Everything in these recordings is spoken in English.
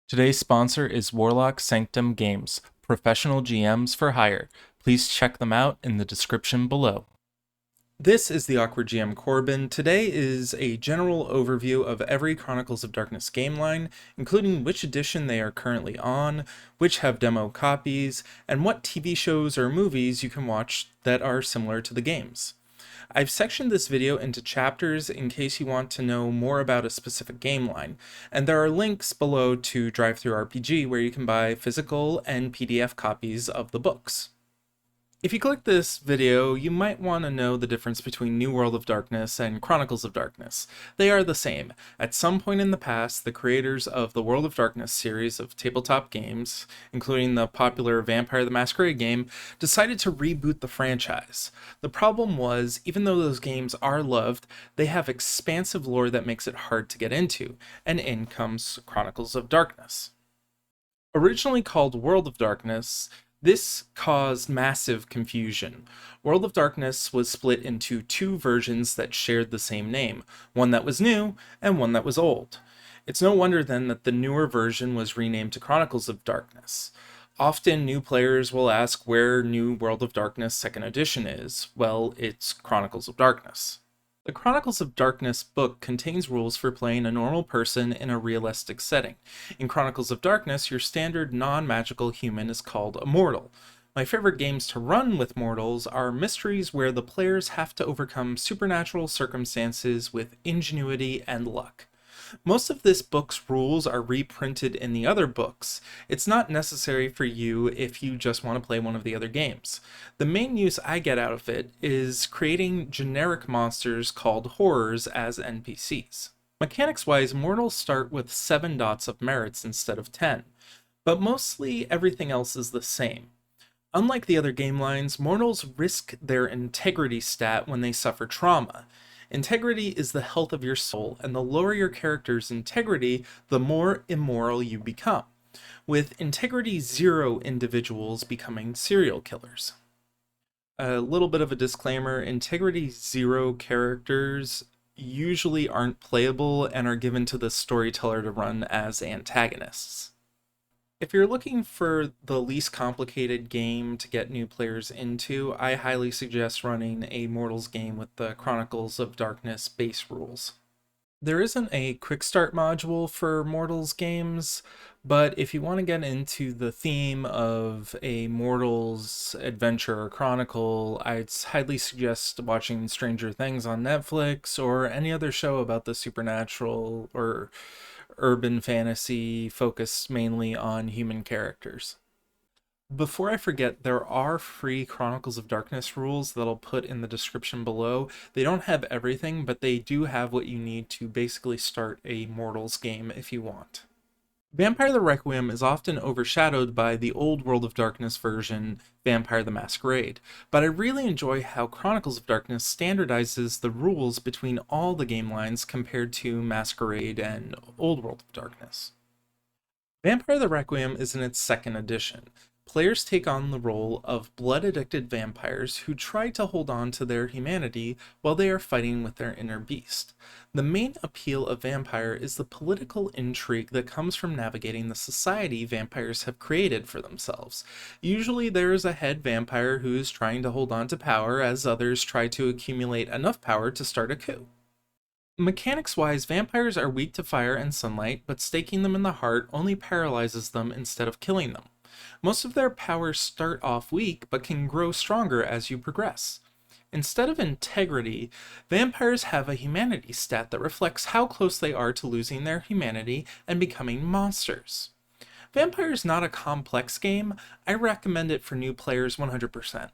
Today's sponsor is Warlock Sanctum Games, professional GMs for hire. Please check them out in the description below. This is the Awkward GM Corbin. Today is a general overview of every Chronicles of Darkness game line, including which edition they are currently on, which have demo copies, and what TV shows or movies you can watch that are similar to the games. I've sectioned this video into chapters in case you want to know more about a specific game line, and there are links below to DriveThruRPG where you can buy physical and PDF copies of the books. If you click this video, you might want to know the difference between New World of Darkness and Chronicles of Darkness. They are the same. At some point in the past, the creators of the World of Darkness series of tabletop games, including the popular Vampire the Masquerade game, decided to reboot the franchise. The problem was, even though those games are loved, they have expansive lore that makes it hard to get into, and in comes Chronicles of Darkness. Originally called World of Darkness, this caused massive confusion. World of Darkness was split into two versions that shared the same name, one that was new and one that was old. It's no wonder then that the newer version was renamed to Chronicles of Darkness. Often new players will ask where New World of Darkness 2nd edition is. Well, it's Chronicles of Darkness. The Chronicles of Darkness book contains rules for playing a normal person in a realistic setting. In Chronicles of Darkness, your standard non-magical human is called a mortal. My favorite games to run with mortals are mysteries where the players have to overcome supernatural circumstances with ingenuity and luck. Most of this book's rules are reprinted in the other books. It's not necessary for you if you just want to play one of the other games. The main use I get out of it is creating generic monsters called horrors as NPCs. Mechanics-wise, mortals start with 7 dots of merits instead of 10, but mostly everything else is the same. Unlike the other game lines, mortals risk their integrity stat when they suffer trauma. Integrity is the health of your soul, and the lower your character's integrity, the more immoral you become, with integrity 0 individuals becoming serial killers. A little bit of a disclaimer, integrity 0 characters usually aren't playable and are given to the storyteller to run as antagonists. If you're looking for the least complicated game to get new players into, I highly suggest running a Mortals game with the Chronicles of Darkness base rules. There isn't a quick start module for Mortals games, but if you want to get into the theme of a Mortals adventure or chronicle, I'd highly suggest watching Stranger Things on Netflix or any other show about the supernatural or urban fantasy focused mainly on human characters. Before I forget, there are free Chronicles of Darkness rules that I'll put in the description below. They don't have everything, but they do have what you need to basically start a Mortals game if you want. Vampire the Requiem is often overshadowed by the old World of Darkness version, Vampire the Masquerade, but I really enjoy how Chronicles of Darkness standardizes the rules between all the game lines compared to Masquerade and Old World of Darkness. Vampire the Requiem is in its 2nd edition. Players take on the role of blood-addicted vampires who try to hold on to their humanity while they are fighting with their inner beast. The main appeal of Vampire is the political intrigue that comes from navigating the society vampires have created for themselves. Usually there is a head vampire who is trying to hold on to power as others try to accumulate enough power to start a coup. Mechanics-wise, vampires are weak to fire and sunlight, but staking them in the heart only paralyzes them instead of killing them. Most of their powers start off weak, but can grow stronger as you progress. Instead of integrity, vampires have a humanity stat that reflects how close they are to losing their humanity and becoming monsters. Vampire is not a complex game. I recommend it for new players 100%.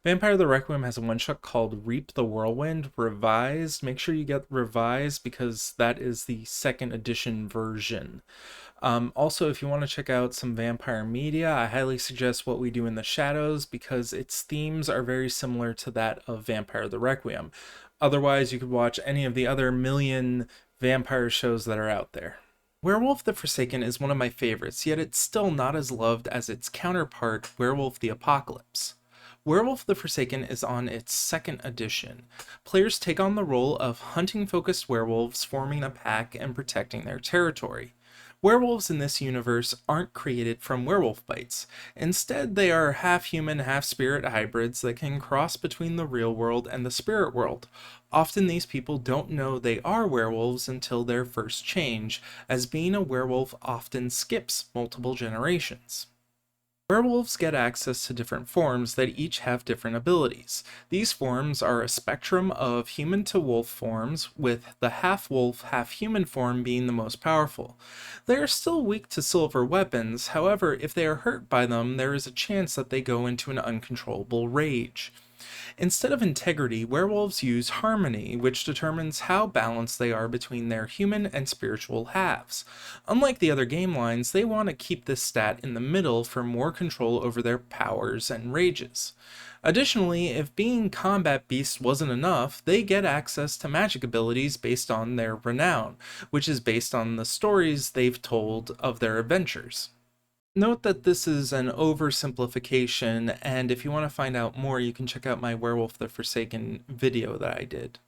Vampire the Requiem has a one-shot called Reap the Whirlwind Revised. Make sure you get Revised because that is the 2nd edition version. Also, if you want to check out some vampire media, I highly suggest What We Do in the Shadows because its themes are very similar to that of Vampire the Requiem. Otherwise, you could watch any of the other million vampire shows that are out there. Werewolf the Forsaken is one of my favorites, yet it's still not as loved as its counterpart, Werewolf the Apocalypse. Werewolf the Forsaken is on its 2nd edition. Players take on the role of hunting-focused werewolves forming a pack and protecting their territory. Werewolves in this universe aren't created from werewolf bites. Instead, they are half human, half spirit hybrids that can cross between the real world and the spirit world. Often these people don't know they are werewolves until their first change, as being a werewolf often skips multiple generations. Werewolves get access to different forms that each have different abilities. These forms are a spectrum of human to wolf forms, with the half-wolf, half-human form being the most powerful. They are still weak to silver weapons, however, if they are hurt by them, there is a chance that they go into an uncontrollable rage. Instead of integrity, werewolves use harmony, which determines how balanced they are between their human and spiritual halves. Unlike the other game lines, they want to keep this stat in the middle for more control over their powers and rages. Additionally, if being combat beasts wasn't enough, they get access to magic abilities based on their renown, which is based on the stories they've told of their adventures. Note that this is an oversimplification, and if you want to find out more, you can check out my Werewolf the Forsaken video that I did.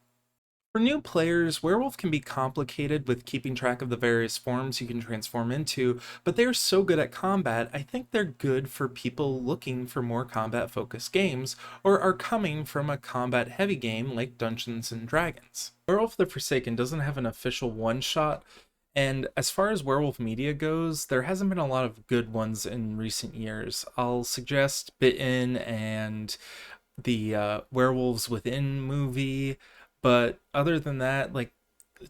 For new players, Werewolf can be complicated with keeping track of the various forms you can transform into, but they are so good at combat, I think they're good for people looking for more combat-focused games, or are coming from a combat-heavy game like Dungeons & Dragons. Werewolf the Forsaken doesn't have an official one-shot, and as far as werewolf media goes, there hasn't been a lot of good ones in recent years. I'll suggest Bitten and the Werewolves Within movie, but other than that, like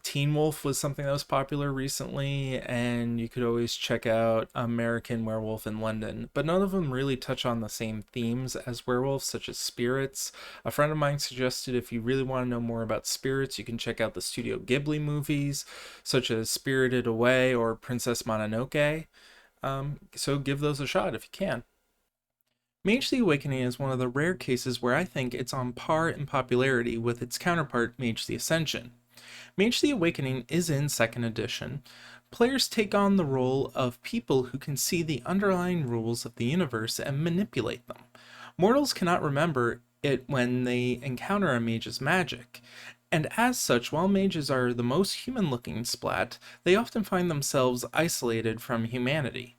Teen Wolf was something that was popular recently, and you could always check out American Werewolf in London, but none of them really touch on the same themes as werewolves, such as spirits. A friend of mine suggested if you really want to know more about spirits, you can check out the Studio Ghibli movies, such as Spirited Away or Princess Mononoke. So give those a shot if you can. Mage the Awakening is one of the rare cases where I think it's on par in popularity with its counterpart, Mage the Ascension. Mage the Awakening is in 2nd edition. Players take on the role of people who can see the underlying rules of the universe and manipulate them. Mortals cannot remember it when they encounter a mage's magic, and as such, while mages are the most human-looking splat, they often find themselves isolated from humanity.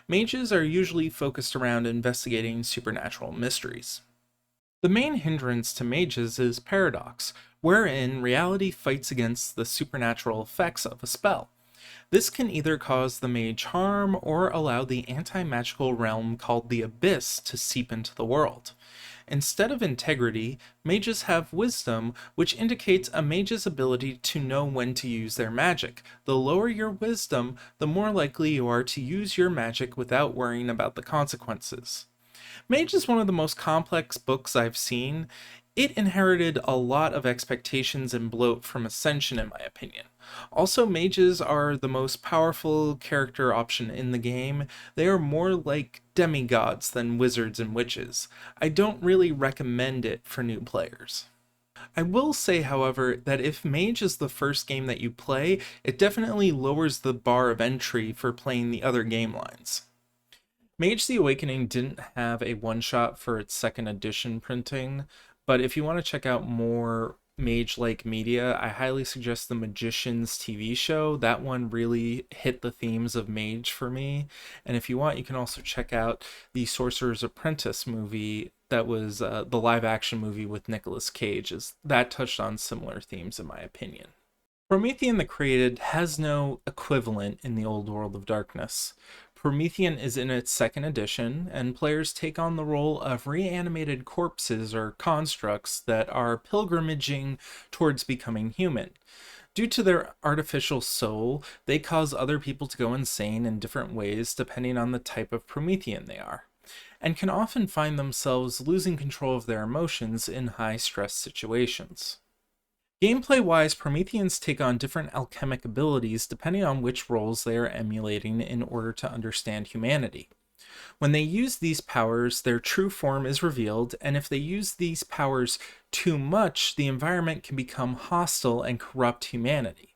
Mages are usually focused around investigating supernatural mysteries. The main hindrance to mages is paradox, wherein reality fights against the supernatural effects of a spell. This can either cause the mage harm or allow the anti-magical realm called the Abyss to seep into the world. Instead of integrity, mages have wisdom, which indicates a mage's ability to know when to use their magic. The lower your wisdom, the more likely you are to use your magic without worrying about the consequences. Mage is one of the most complex books I've seen. It inherited a lot of expectations and bloat from Ascension, in my opinion. Also, mages are the most powerful character option in the game. They are more like demigods than wizards and witches. I don't really recommend it for new players. I will say, however, that if Mage is the first game that you play, it definitely lowers the bar of entry for playing the other game lines. Mage the Awakening didn't have a one-shot for its 2nd edition printing, but if you want to check out more mage-like media, I highly suggest the Magicians TV show. That one really hit the themes of mage for me. And if you want, you can also check out the Sorcerer's Apprentice movie that was the live-action movie with Nicolas Cage. That touched on similar themes in my opinion. Promethean the Created has no equivalent in the old world of Darkness. Promethean is in its 2nd edition, and players take on the role of reanimated corpses or constructs that are pilgrimaging towards becoming human. Due to their artificial soul, they cause other people to go insane in different ways depending on the type of Promethean they are, and can often find themselves losing control of their emotions in high-stress situations. Gameplay-wise, Prometheans take on different alchemic abilities depending on which roles they are emulating in order to understand humanity. When they use these powers, their true form is revealed, and if they use these powers too much, the environment can become hostile and corrupt humanity.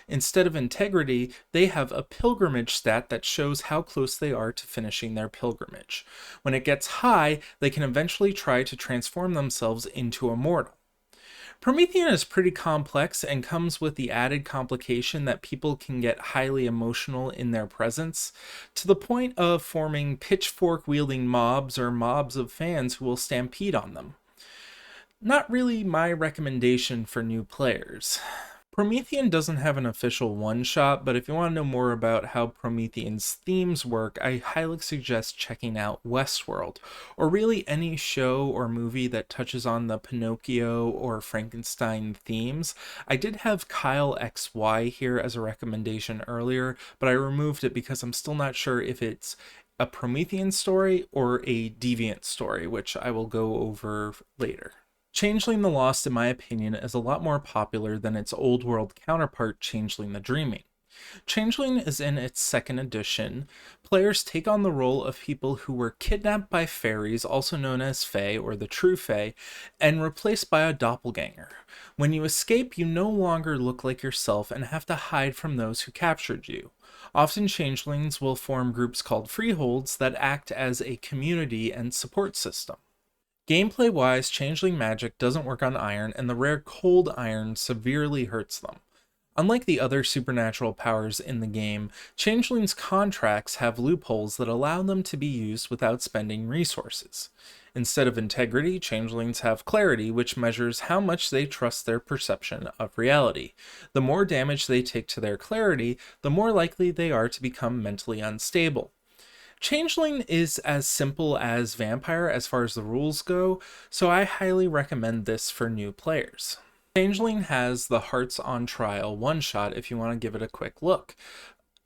Instead of integrity, they have a pilgrimage stat that shows how close they are to finishing their pilgrimage. When it gets high, they can eventually try to transform themselves into a mortal. Promethean is pretty complex and comes with the added complication that people can get highly emotional in their presence, to the point of forming pitchfork-wielding mobs or mobs of fans who will stampede on them. Not really my recommendation for new players. Promethean doesn't have an official one-shot, but if you want to know more about how Promethean's themes work, I highly suggest checking out Westworld, or really any show or movie that touches on the Pinocchio or Frankenstein themes. I did have Kyle XY here as a recommendation earlier, but I removed it because I'm still not sure if it's a Promethean story or a Deviant story, which I will go over later. Changeling the Lost, in my opinion, is a lot more popular than its old world counterpart, Changeling the Dreaming. Changeling is in its second edition. Players take on the role of people who were kidnapped by fairies, also known as Fae or the True Fae, and replaced by a doppelganger. When you escape, you no longer look like yourself and have to hide from those who captured you. Often changelings will form groups called freeholds that act as a community and support system. Gameplay-wise, changeling magic doesn't work on iron, and the rare cold iron severely hurts them. Unlike the other supernatural powers in the game, changelings' contracts have loopholes that allow them to be used without spending resources. Instead of integrity, changelings have clarity, which measures how much they trust their perception of reality. The more damage they take to their clarity, the more likely they are to become mentally unstable. Changeling is as simple as Vampire as far as the rules go, so I highly recommend this for new players. Changeling has the Hearts on Trial one-shot if you want to give it a quick look.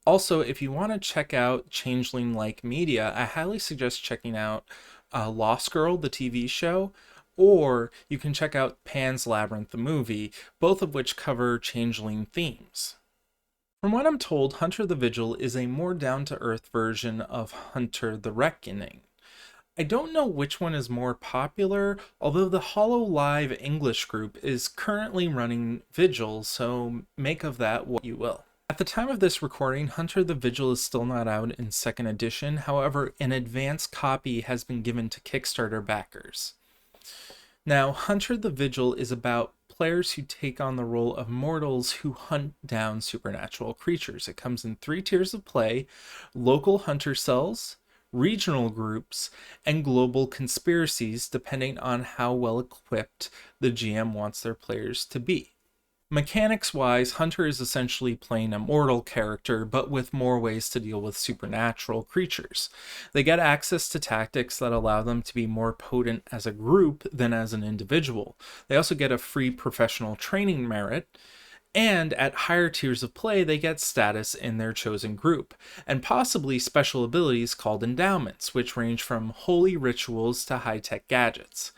Also, if you want to check out Changeling-like media, I highly suggest checking out Lost Girl, the TV show, or you can check out Pan's Labyrinth, the movie, both of which cover Changeling themes. From what I'm told, Hunter the Vigil is a more down-to-earth version of Hunter the Reckoning. I don't know which one is more popular, although the Hollow Live English group is currently running Vigil, so make of that what you will. At the time of this recording, Hunter the Vigil is still not out in 2nd edition, however, an advanced copy has been given to Kickstarter backers. Now, Hunter the Vigil is about players who take on the role of mortals who hunt down supernatural creatures. It comes in 3 tiers of play: local hunter cells, regional groups, and global conspiracies, depending on how well equipped the GM wants their players to be. Mechanics-wise, Hunter is essentially playing a mortal character, but with more ways to deal with supernatural creatures. They get access to tactics that allow them to be more potent as a group than as an individual. They also get a free professional training merit, and at higher tiers of play, they get status in their chosen group, and possibly special abilities called endowments, which range from holy rituals to high-tech gadgets.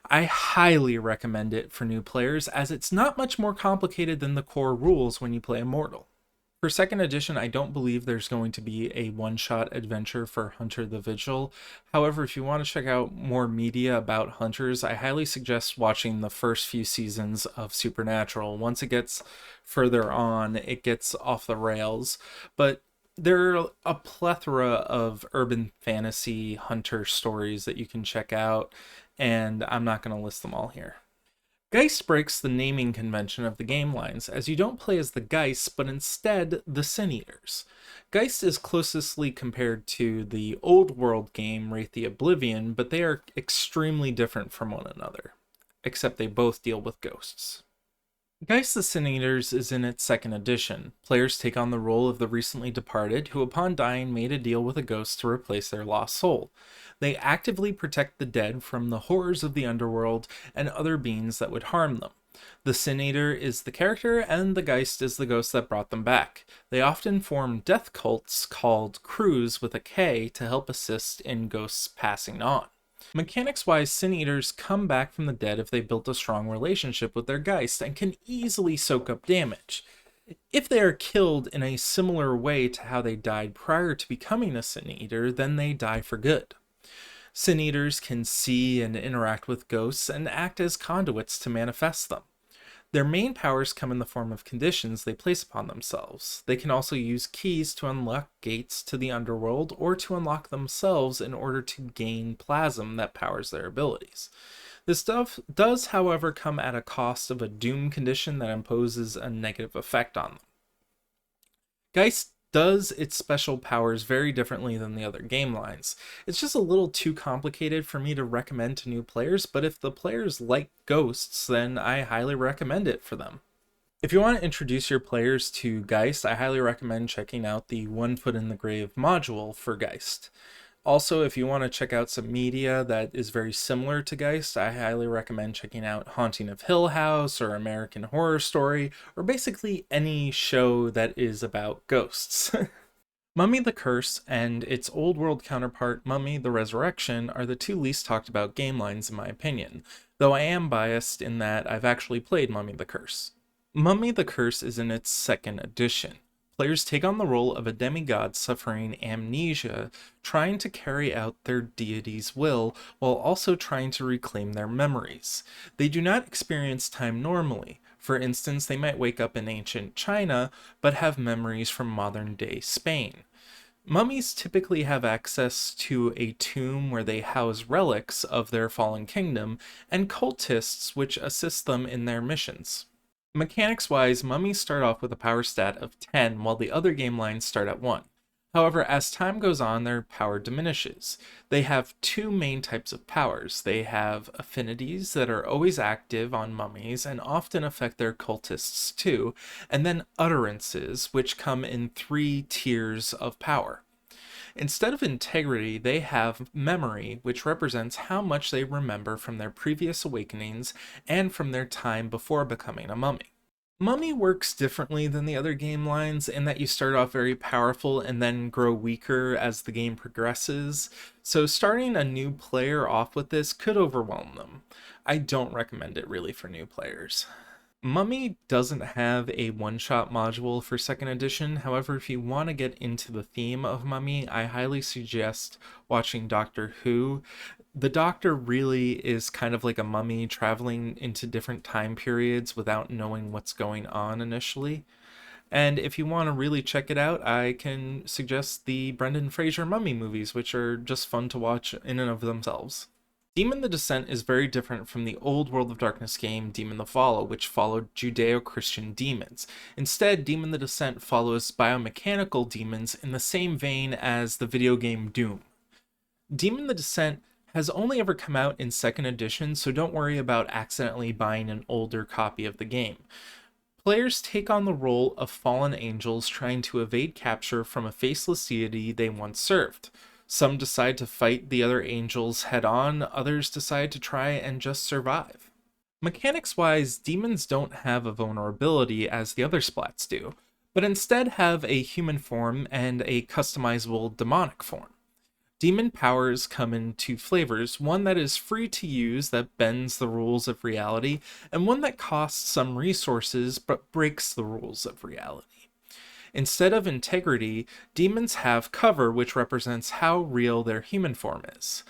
I highly recommend it for new players, as it's not much more complicated than the core rules when you play Immortal. For 2nd edition, I don't believe there's going to be a one-shot adventure for Hunter the Vigil. However, if you want to check out more media about hunters, I highly suggest watching the first few seasons of Supernatural. Once it gets further on, it gets off the rails, but there are a plethora of urban fantasy hunter stories that you can check out, and I'm not going to list them all here. Geist breaks the naming convention of the game lines, as you don't play as the Geists, but instead the Sin Eaters. Geist is closely compared to the old world game Wraith the Oblivion, but they are extremely different from one another, except they both deal with ghosts. Geist the Sin Eaters is in its 2nd edition. Players take on the role of the recently departed, who upon dying made a deal with a ghost to replace their lost soul. They actively protect the dead from the horrors of the underworld and other beings that would harm them. The Sin Eater is the character, and the Geist is the ghost that brought them back. They often form death cults called crews with a K to help assist in ghosts passing on. Mechanics-wise, Sin Eaters come back from the dead if they built a strong relationship with their Geist and can easily soak up damage. If they are killed in a similar way to how they died prior to becoming a Sin Eater, then they die for good. Sin Eaters can see and interact with ghosts and act as conduits to manifest them. Their main powers come in the form of conditions they place upon themselves. They can also use keys to unlock gates to the underworld or to unlock themselves in order to gain plasm that powers their abilities. This stuff does, however, come at a cost of a doom condition that imposes a negative effect on them. Geist does its special powers very differently than the other game lines. It's just a little too complicated for me to recommend to new players, but if the players like ghosts, then I highly recommend it for them. If you want to introduce your players to Geist, I highly recommend checking out the One Foot in the Grave module for Geist. Also, if you want to check out some media that is very similar to Geist, I highly recommend checking out Haunting of Hill House or American Horror Story, or basically any show that is about ghosts. Mummy the Curse and its old world counterpart Mummy the Resurrection are the two least talked about game lines in my opinion, though I am biased in that I've actually played Mummy the Curse. Mummy the Curse is in its second edition. Players take on the role of a demigod suffering amnesia, trying to carry out their deity's will while also trying to reclaim their memories. They do not experience time normally. For instance, they might wake up in ancient China, but have memories from modern-day Spain. Mummies typically have access to a tomb where they house relics of their fallen kingdom, and cultists which assist them in their missions. Mechanics-wise, mummies start off with a power stat of 10, while the other game lines start at 1. However, as time goes on, their power diminishes. They have two main types of powers. They have affinities that are always active on mummies and often affect their cultists too, and then utterances, which come in 3 tiers of power. Instead of integrity, they have memory, which represents how much they remember from their previous awakenings and from their time before becoming a mummy. Mummy works differently than the other game lines in that you start off very powerful and then grow weaker as the game progresses, so starting a new player off with this could overwhelm them. I don't recommend it really for new players. Mummy doesn't have a one-shot module for 2nd edition, however, if you want to get into the theme of Mummy, I highly suggest watching Doctor Who. The Doctor really is kind of like a mummy traveling into different time periods without knowing what's going on initially. And if you want to really check it out, I can suggest the Brendan Fraser Mummy movies, which are just fun to watch in and of themselves. Demon the Descent is very different from the old World of Darkness game Demon the Fall, which followed Judeo-Christian demons. Instead, Demon the Descent follows biomechanical demons in the same vein as the video game Doom. Demon the Descent has only ever come out in 2nd edition, so don't worry about accidentally buying an older copy of the game. Players take on the role of fallen angels trying to evade capture from a faceless deity they once served. Some decide to fight the other angels head-on, others decide to try and just survive. Mechanics-wise, demons don't have a vulnerability as the other splats do, but instead have a human form and a customizable demonic form. Demon powers come in 2 flavors, one that is free to use that bends the rules of reality, and one that costs some resources but breaks the rules of reality. Instead of integrity, demons have cover, which represents how real their human form is.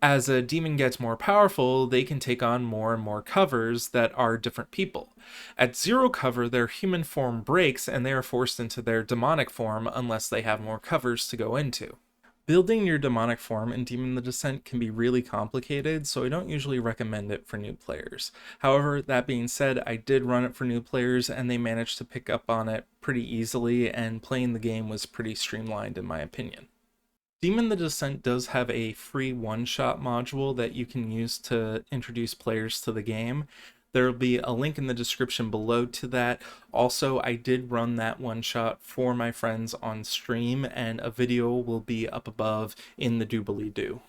As a demon gets more powerful, they can take on more and more covers that are different people. At 0 cover, their human form breaks and they are forced into their demonic form unless they have more covers to go into. Building your demonic form in Demon the Descent can be really complicated, so I don't usually recommend it for new players. However, that being said, I did run it for new players and they managed to pick up on it pretty easily, and playing the game was pretty streamlined in my opinion. Demon the Descent does have a free one-shot module that you can use to introduce players to the game. There will be a link in the description below to that. Also, I did run that one shot for my friends on stream, and a video will be up above in the doobly-doo.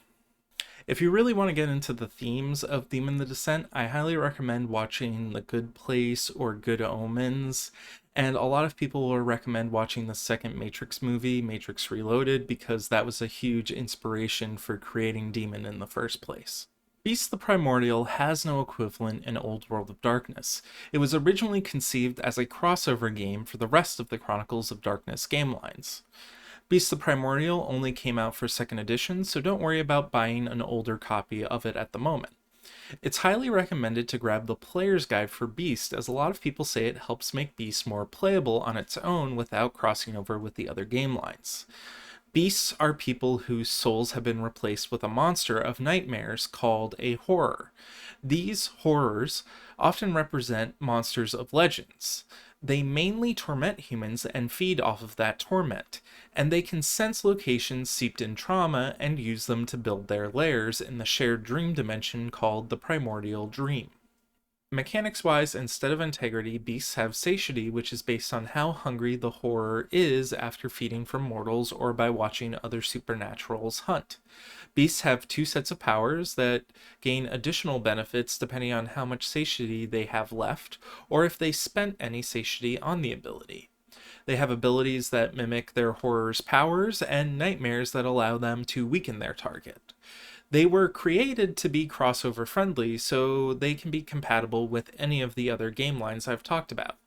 If you really want to get into the themes of Demon the Descent, I highly recommend watching The Good Place or Good Omens, and a lot of people will recommend watching the second Matrix movie, Matrix Reloaded, because that was a huge inspiration for creating Demon in the first place. Beast the Primordial has no equivalent in Old World of Darkness. It was originally conceived as a crossover game for the rest of the Chronicles of Darkness game lines. Beast the Primordial only came out for 2nd edition, so don't worry about buying an older copy of it at the moment. It's highly recommended to grab the player's guide for Beast, as a lot of people say it helps make Beast more playable on its own without crossing over with the other game lines. Beasts are people whose souls have been replaced with a monster of nightmares called a horror. These horrors often represent monsters of legends. They mainly torment humans and feed off of that torment, and they can sense locations steeped in trauma and use them to build their lairs in the shared dream dimension called the Primordial Dream. Mechanics wise, instead of integrity, beasts have satiety, which is based on how hungry the horror is after feeding from mortals or by watching other supernaturals hunt. Beasts have two sets of powers that gain additional benefits depending on how much satiety they have left, or if they spent any satiety on the ability. They have abilities that mimic their horror's powers and nightmares that allow them to weaken their target. They were created to be crossover friendly, so they can be compatible with any of the other game lines I've talked about.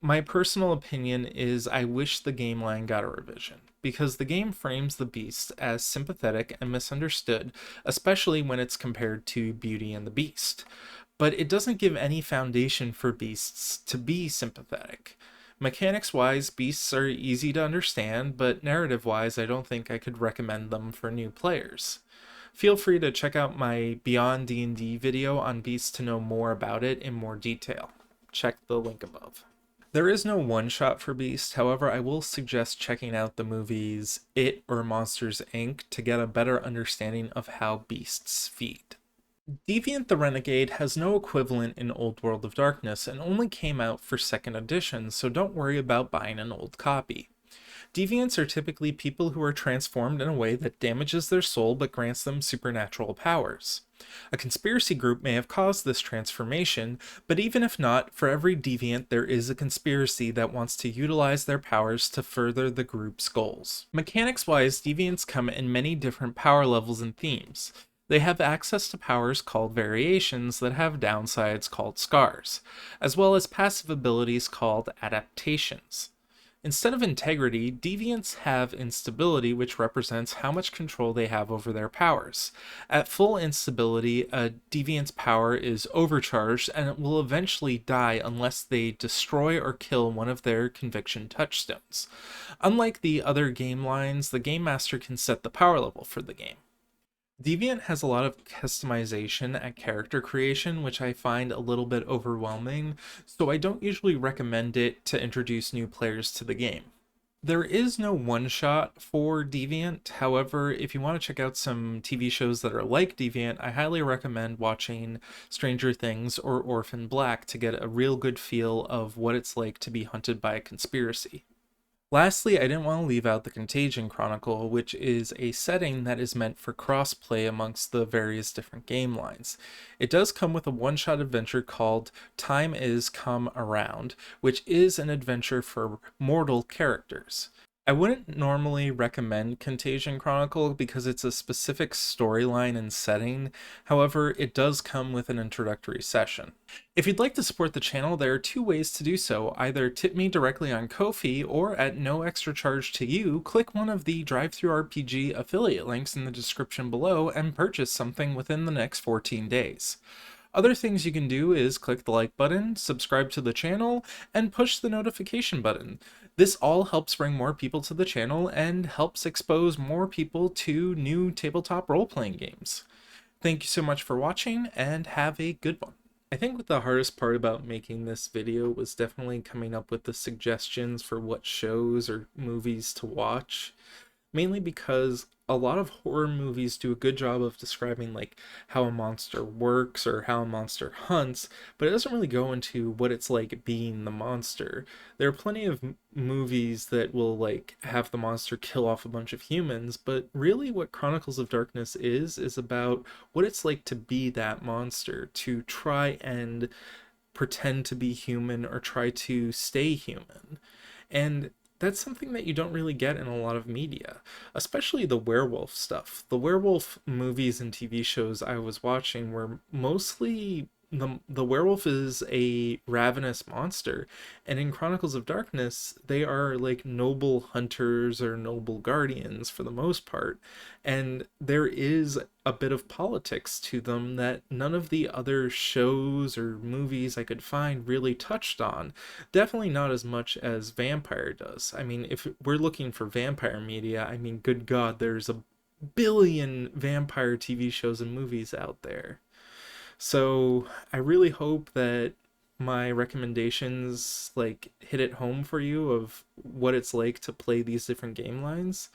My personal opinion is I wish the game line got a revision, because the game frames the beast as sympathetic and misunderstood, especially when it's compared to Beauty and the Beast. But it doesn't give any foundation for beasts to be sympathetic. Mechanics wise, beasts are easy to understand, but narrative wise, I don't think I could recommend them for new players. Feel free to check out my Beyond D&D video on beasts to know more about it in more detail. Check the link above. There is no one-shot for Beast, however I will suggest checking out the movies It or Monsters, Inc. to get a better understanding of how beasts feed. Deviant the Renegade has no equivalent in Old World of Darkness and only came out for 2nd edition, so don't worry about buying an old copy. Deviants are typically people who are transformed in a way that damages their soul but grants them supernatural powers. A conspiracy group may have caused this transformation, but even if not, for every deviant there is a conspiracy that wants to utilize their powers to further the group's goals. Mechanics-wise, deviants come in many different power levels and themes. They have access to powers called variations that have downsides called scars, as well as passive abilities called adaptations. Instead of integrity, deviants have instability, which represents how much control they have over their powers. At full instability, a deviant's power is overcharged and it will eventually die unless they destroy or kill one of their conviction touchstones. Unlike the other game lines, the Game Master can set the power level for the game. Deviant has a lot of customization at character creation, which I find a little bit overwhelming, so I don't usually recommend it to introduce new players to the game. There is no one-shot for Deviant, however, if you want to check out some TV shows that are like Deviant, I highly recommend watching Stranger Things or Orphan Black to get a real good feel of what it's like to be hunted by a conspiracy. Lastly, I didn't want to leave out the Contagion Chronicle, which is a setting that is meant for crossplay amongst the various different game lines. It does come with a one-shot adventure called Time Is Come Around, which is an adventure for mortal characters. I wouldn't normally recommend Contagion Chronicle because it's a specific storyline and setting, however, it does come with an introductory session. If you'd like to support the channel, there are two ways to do so. Either tip me directly on Ko-fi, or at no extra charge to you, click one of the DriveThruRPG affiliate links in the description below and purchase something within the next 14 days. Other things you can do is click the like button, subscribe to the channel, and push the notification button. This all helps bring more people to the channel and helps expose more people to new tabletop role-playing games. Thank you so much for watching, and have a good one. I think the hardest part about making this video was definitely coming up with the suggestions for what shows or movies to watch. Mainly because a lot of horror movies do a good job of describing like how a monster works or how a monster hunts, but it doesn't really go into what it's like being the monster. There are plenty of movies that will like have the monster kill off a bunch of humans, but really what Chronicles of Darkness is about what it's like to be that monster, to try and pretend to be human or try to stay human. And that's something that you don't really get in a lot of media, especially the werewolf stuff. The werewolf movies and TV shows I was watching were mostly the werewolf is a ravenous monster, and in Chronicles of Darkness they are like noble hunters or noble guardians for the most part, and there is a bit of politics to them that none of the other shows or movies I could find really touched on. Definitely not as much as vampire does. I mean, if we're looking for vampire media, I mean, good god, there's a billion vampire TV shows and movies out there. So I really hope that my recommendations like hit it home for you of what it's like to play these different game lines.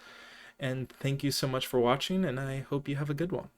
And thank you so much for watching, and I hope you have a good one.